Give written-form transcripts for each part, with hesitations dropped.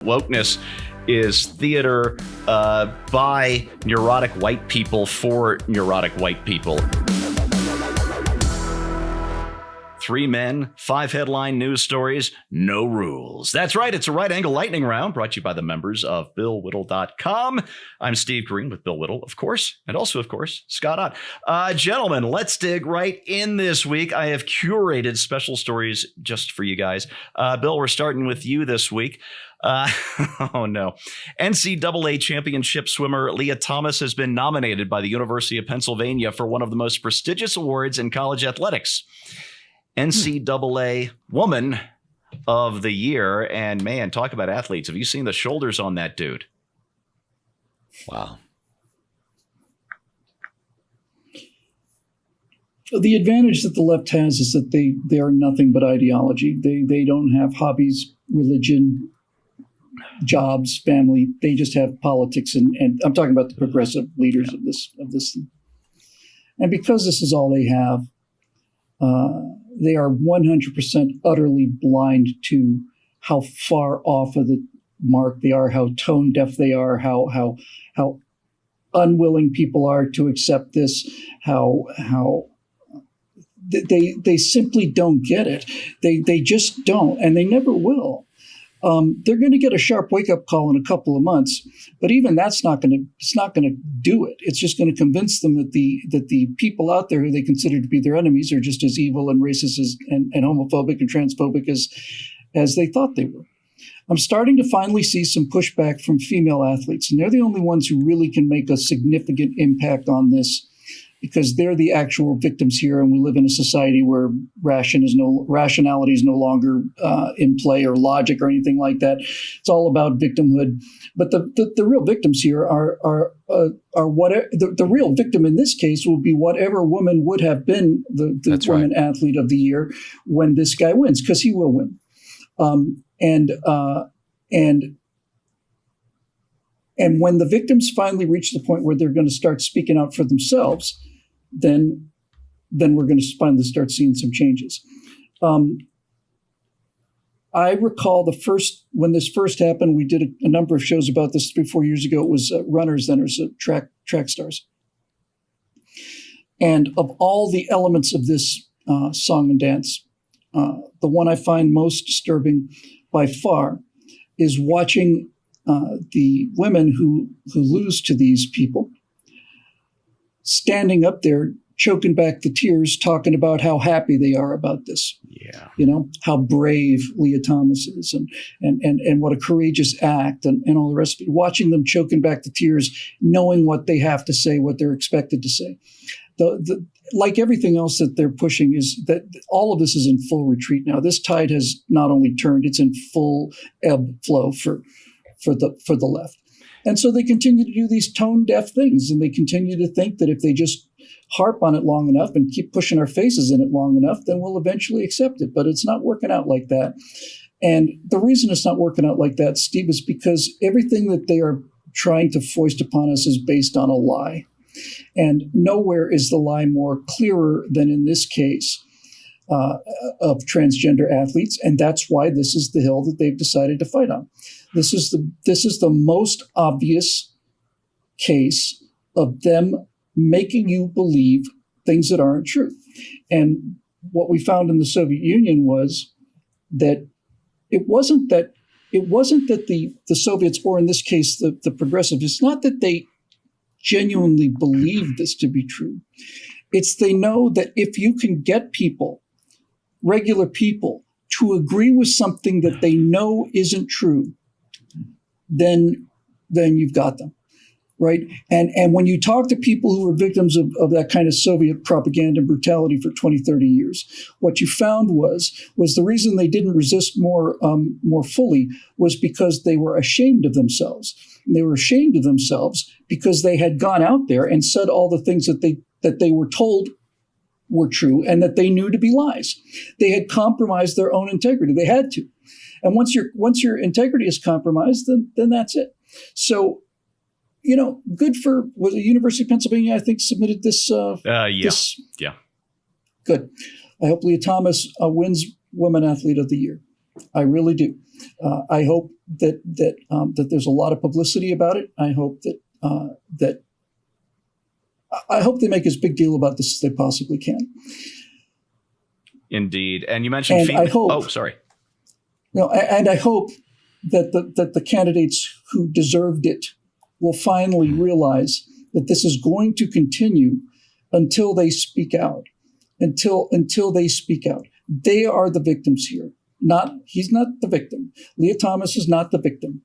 Wokeness is theater by neurotic white people for neurotic white people. 3 men, 5 headline news stories, no rules. That's right. It's a right angle lightning round brought to you by the members of BillWhittle.com. I'm Steve Green with Bill Whittle, of course, and also, of course, Scott Ott. Gentlemen, let's dig right in this week. I have curated special stories just for you guys. Bill, we're starting with you this week. Oh, no. NCAA championship swimmer Lea Thomas has been nominated by the University of Pennsylvania for one of the most prestigious awards in college athletics. NCAA Woman of the Year. And man, talk about athletes. Have you seen the shoulders on that dude? Wow. The advantage that the left has is that they are nothing but ideology. They don't have hobbies, religion, jobs, family. They just have politics, and I'm talking about the progressive leaders of this thing. And because this is all they have, they are 100% utterly blind to how far off of the mark they are, how tone deaf they are, how unwilling people are to accept this, how they simply don't get it. They just don't, and they never will. They're going to get a sharp wake-up call in a couple of months, but even that's not going to do it. It's just going to convince them that the people out there who they consider to be their enemies are just as evil and racist and homophobic and transphobic as they thought they were. I'm starting to finally see some pushback from female athletes, and they're the only ones who really can make a significant impact on this, because they're the actual victims here, and we live in a society where rationality is no longer in play, or logic or anything like that. It's all about victimhood. But the real victims here are whatever the real victim in this case will be whatever woman would have been the woman athlete of the year when this guy wins, because he will win. And when the victims finally reach the point where they're going to start speaking out for themselves, then we're going to finally start seeing some changes. I recall when this first happened, we did a number of shows about this 3-4 years ago. It was runners, then it was track stars. And of all the elements of this song and dance, the one I find most disturbing by far is watching the women who lose to these people standing up there, choking back the tears, talking about how happy they are about this. Yeah. You know, how brave Lea Thomas is and what a courageous act and all the rest of it. Watching them choking back the tears, knowing what they have to say, what they're expected to say. Like everything else that they're pushing is that all of this is in full retreat now. This tide has not only turned, it's in full ebb flow for the left. And so they continue to do these tone deaf things, and they continue to think that if they just harp on it long enough and keep pushing our faces in it long enough, then we'll eventually accept it. But it's not working out like that. And the reason it's not working out like that, Steve, is because everything that they are trying to foist upon us is based on a lie. And nowhere is the lie more clearer than in this case of transgender athletes. And that's why this is the hill that they've decided to fight on. This is the most obvious case of them making you believe things that aren't true. And what we found in the Soviet Union was that it wasn't that the Soviets, or in this case the progressives, it's not that they genuinely believe this to be true. It's they know that if you can get people, regular people, to agree with something that they know isn't true, then you've got them, right? And when you talk to people who were victims of that kind of Soviet propaganda and brutality for 20, 30 years, what you found was the reason they didn't resist more fully was because they were ashamed of themselves. And they were ashamed of themselves because they had gone out there and said all the things that they were told were true and that they knew to be lies. They had compromised their own integrity. They had to. And once your integrity is compromised, then that's it. So, good for was the University of Pennsylvania, I think, submitted this. Yeah. Good. I hope Lea Thomas wins Women Athlete of the Year. I really do. I hope that there's a lot of publicity about it. I hope that I hope they make as big deal about this as they possibly can. Indeed. And you mentioned and I hope, oh, sorry. And I hope that the candidates who deserved it will finally realize that this is going to continue until they speak out. Until they speak out. They are the victims here. He's not the victim. Lea Thomas is not the victim.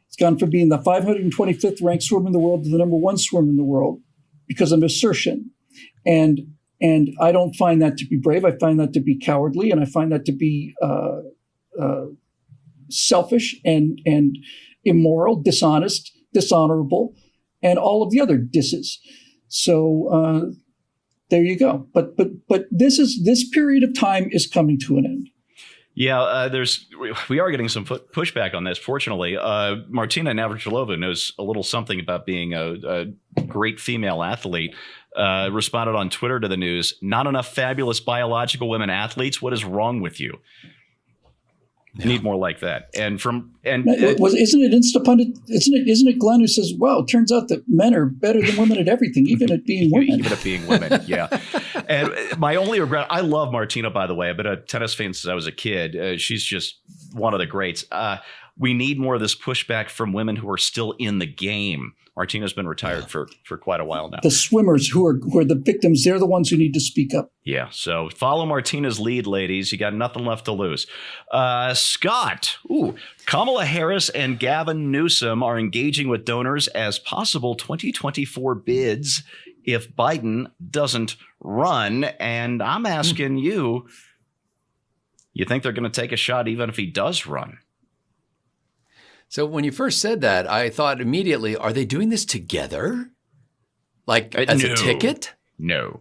It's gone from being the 525th ranked swimmer in the world to the number one swimmer in the world because of assertion. And I don't find that to be brave. I find that to be cowardly, and I find that to be selfish and immoral, dishonest, dishonorable, and all of the other disses. So there you go. But this period of time is coming to an end. Yeah, we are getting some pushback on this. Fortunately, Martina Navratilova knows a little something about being a great female athlete. Responded on Twitter to the news: "Not enough fabulous biological women athletes. What is wrong with you? Need more like that." And isn't it Instapundit? Isn't it Glenn who says, "Wow, it turns out that men are better than women at everything, even at being women." Even at being women, yeah. And my only regret, I love Martina, by the way. I've been a tennis fan since I was a kid. She's just one of the greats. We need more of this pushback from women who are still in the game. Martina's been retired for quite a while now. The swimmers who are the victims, they're the ones who need to speak up. Yeah, so follow Martina's lead, ladies. You got nothing left to lose. Scott, Kamala Harris and Gavin Newsom are engaging with donors as possible 2024 bids if Biden doesn't run. And I'm asking you think they're going to take a shot even if he does run? So when you first said that, I thought immediately, are they doing this together? Like as a ticket? No.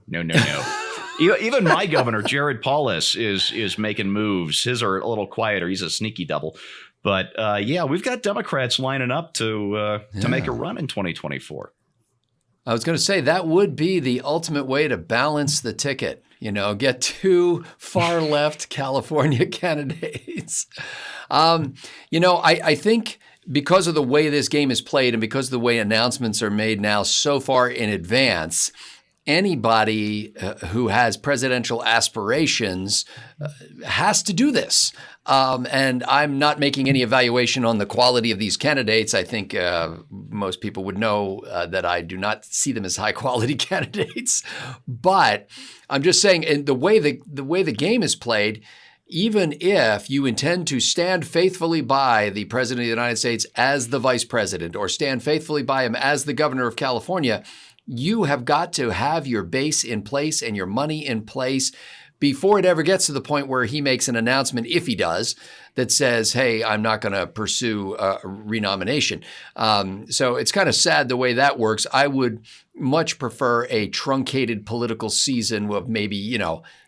Even my governor, Jared Paulus, is making moves. His are a little quieter. He's a sneaky devil. But we've got Democrats lining up to make a run in 2024. I was going to say that would be the ultimate way to balance the ticket. Get two far left California candidates. I think because of the way this game is played and because of the way announcements are made now so far in advance, anybody who has presidential aspirations has to do this. And I'm not making any evaluation on the quality of these candidates. I think most people would know that I do not see them as high quality candidates. But I'm just saying, in the way the game is played, even if you intend to stand faithfully by the president of the United States as the vice president or stand faithfully by him as the governor of California, you have got to have your base in place and your money in place before it ever gets to the point where he makes an announcement, if he does, that says, hey, I'm not going to pursue renomination. So it's kind of sad the way that works. I would much prefer a truncated political season of maybe,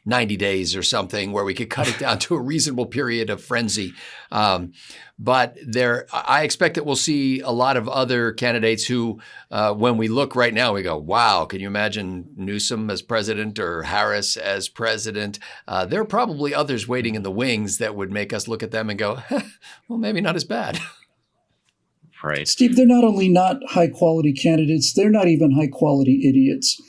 90 days or something where we could cut it down to a reasonable period of frenzy. But I expect that we'll see a lot of other candidates who, when we look right now, we go, wow, can you imagine Newsom as president or Harris as president? There are probably others waiting in the wings that would make us look at them and go, well, maybe not as bad. Right. Steve, they're not only not high quality candidates, they're not even high quality idiots.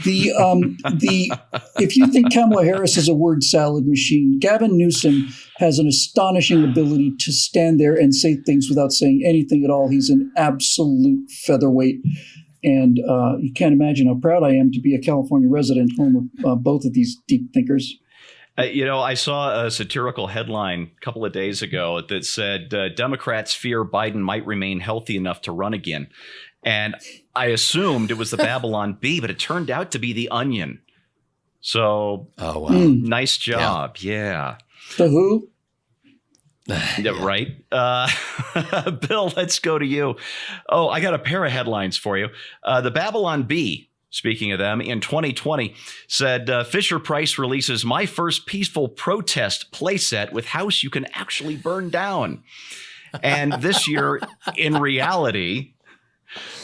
If you think Kamala Harris is a word salad machine, Gavin Newsom has an astonishing ability to stand there and say things without saying anything at all. He's an absolute featherweight. And you can't imagine how proud I am to be a California resident, home of both of these deep thinkers. I saw a satirical headline a couple of days ago that said Democrats fear Biden might remain healthy enough to run again. And I assumed it was the Babylon Bee, but it turned out to be the Onion. So, oh, wow. Nice job. Yeah. The who? Yeah, right. Bill, let's go to you. Oh, I got a pair of headlines for you. The Babylon Bee, speaking of them, in 2020 said Fisher-Price releases my first peaceful protest playset with house you can actually burn down. And this year, in reality,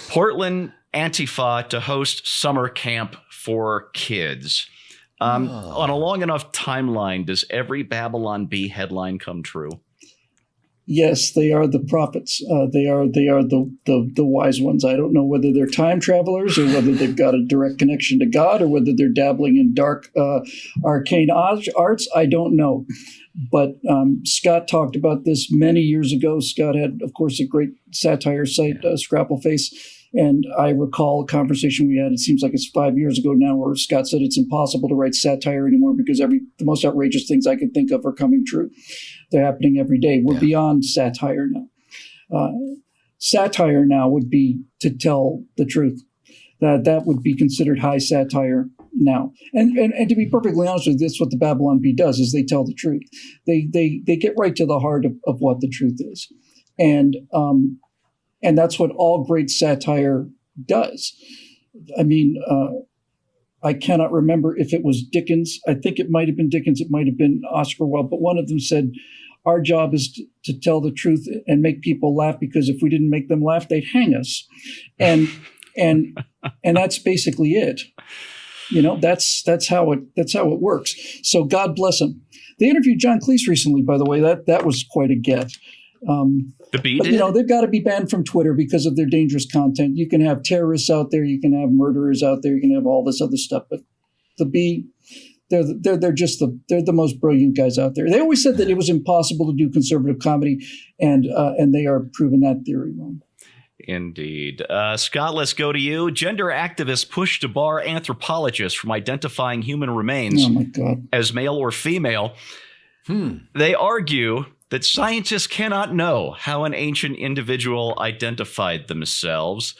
Portland Antifa to host summer camp for kids. On a long enough timeline, does every Babylon Bee headline come true? Yes, they are the prophets. They are the wise ones. I don't know whether they're time travelers or whether they've got a direct connection to God or whether they're dabbling in dark arcane arts. I don't know. But Scott talked about this many years ago. Scott had, of course, a great satire site, Scrapple Face. And I recall a conversation we had, it seems like it's 5 years ago now, where Scott said it's impossible to write satire anymore because the most outrageous things I can think of are coming true. They're happening every day. We're beyond satire now. Satire now would be to tell the truth. That would be considered high satire now. And to be perfectly honest with you, that's what the Babylon Bee does, is they tell the truth. They get right to the heart of what the truth is. And that's what all great satire does. I mean, I cannot remember if it was Dickens. I think it might have been Dickens. It might have been Oscar Wilde. But one of them said, our job is to tell the truth and make people laugh, because if we didn't make them laugh, they'd hang us. And that's basically it. You know, that's how it works. So God bless him. They interviewed John Cleese recently, by the way. That was quite a get. The Bee but, did? you know, they've got to be banned from Twitter because of their dangerous content. You can have terrorists out there, you can have murderers out there, you can have all this other stuff. But the Bee, they're the most brilliant guys out there. They always said that it was impossible to do conservative comedy, and they are proving that theory wrong. Indeed. Scott, let's go to you. Gender activists push to bar anthropologists from identifying human remains as male or female. They argue that scientists cannot know how an ancient individual identified themselves.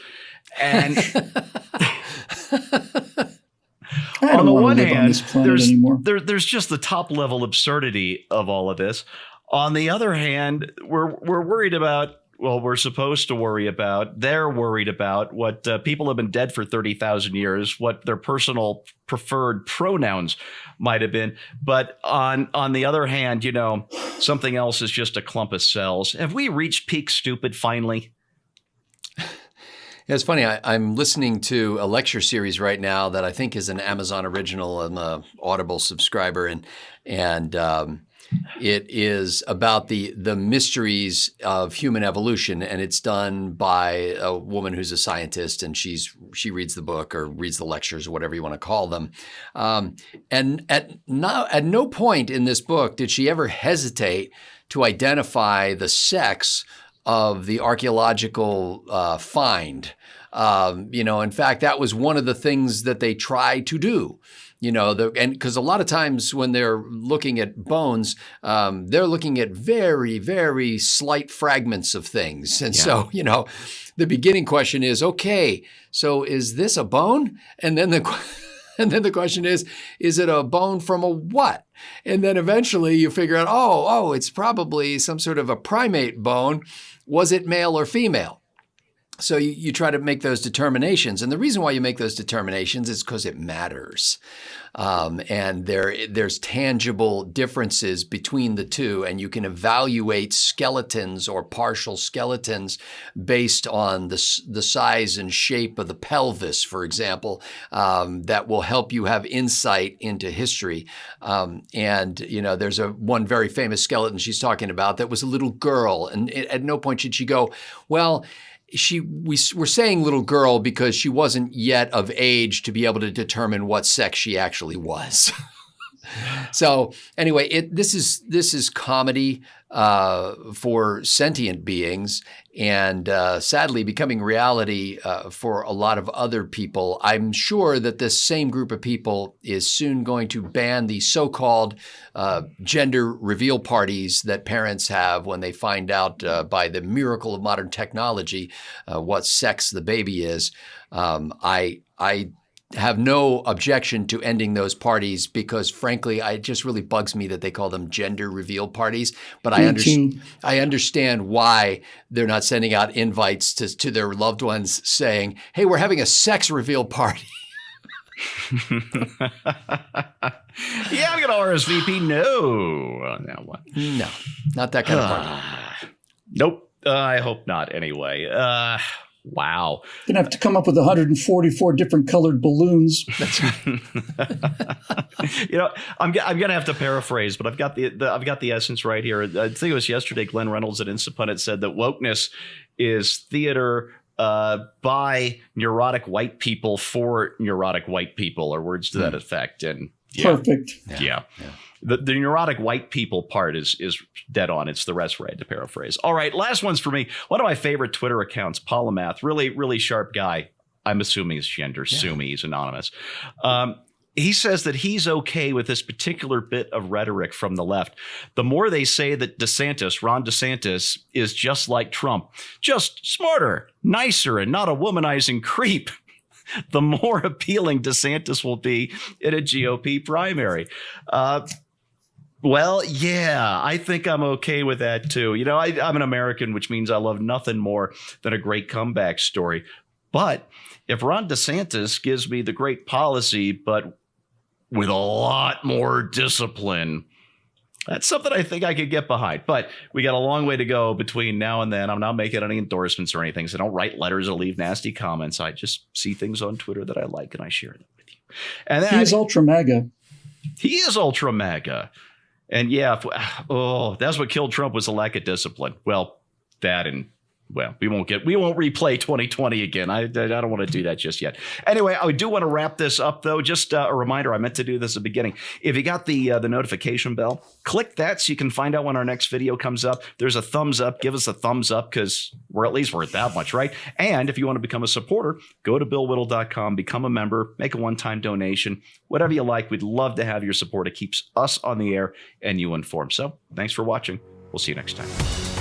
And on the one hand, there's just the top level absurdity of all of this. On the other hand, we're worried about, well, we're supposed to worry about, they're worried about what people have been dead for 30,000 years, what their personal preferred pronouns might have been. But on the other hand, you know, something else is just a clump of cells. Have we reached peak stupid finally? Yeah, it's funny. I'm listening to a lecture series right now that I think is an Amazon original. I'm an Audible subscriber, and it is about the mysteries of human evolution, and it's done by a woman who's a scientist, and she reads the book or reads the lectures or whatever you want to call them. And at no point in this book did she ever hesitate to identify the sex of the archaeological find. In fact, that was one of the things that they try to do. And because a lot of times when they're looking at bones, they're looking at very, very slight fragments of things. And so, the beginning question is, okay, so is this a bone? And then the question is it a bone from a what? And then eventually you figure out, oh, it's probably some sort of a primate bone. Was it male or female? So you try to make those determinations. And the reason why you make those determinations is because it matters. And there's tangible differences between the two. And you can evaluate skeletons or partial skeletons based on the size and shape of the pelvis, for example, that will help you have insight into history. There's one very famous skeleton she's talking about that was a little girl. And at no point should she go, well, we're saying little girl because she wasn't yet of age to be able to determine what sex she actually was. So anyway, this is comedy for sentient beings, and sadly becoming reality for a lot of other people. I'm sure that this same group of people is soon going to ban the so-called gender reveal parties that parents have when they find out by the miracle of modern technology what sex the baby is. I have no objection to ending those parties because, frankly, it just really bugs me that they call them gender reveal parties. But I understand why they're not sending out invites to their loved ones saying, hey, we're having a sex reveal party. Yeah, I'm going to RSVP. No, not that kind of party. Nope. I hope not anyway. Wow. Gonna have to come up with 144 different colored balloons. You know, I'm gonna have to paraphrase, but I've got the essence right here. I think it was yesterday. Glenn Reynolds at Instapundit said that wokeness is theater by neurotic white people for neurotic white people, or words to that effect. And Perfect. Yeah. The neurotic white people part is dead on. It's the rest where I had to paraphrase. All right, last one's for me. One of my favorite Twitter accounts, Polymath, really sharp guy. I'm assuming his gender. Sue me, he's anonymous. He says that he's okay with this particular bit of rhetoric from the left. The more they say that Ron DeSantis, is just like Trump, just smarter, nicer, and not a womanizing creep, the more appealing DeSantis will be in a GOP primary. Well, yeah, I think I'm okay with that, too. You know, I'm an American, which means I love nothing more than a great comeback story. But if Ron DeSantis gives me the great policy, but with a lot more discipline, that's something I think I could get behind. But we got a long way to go between now and then. I'm not making any endorsements or anything, so don't write letters or leave nasty comments. I just see things on Twitter that I like, and I share them with you. And he is ultra MAGA. He is ultra MAGA. And yeah, that's what killed Trump, was a lack of discipline. Well, that and we won't replay 2020 again. I don't want to do that just yet. Anyway, I do want to wrap this up, though. Just a reminder, I meant to do this at the beginning. If you got the notification bell, click that so you can find out when our next video comes up. There's a thumbs up. Give us a thumbs up, because we're at least worth that much, right? And if you want to become a supporter, go to BillWhittle.com, become a member, make a one-time donation, whatever you like. We'd love to have your support. It keeps us on the air and you informed. So thanks for watching. We'll see you next time.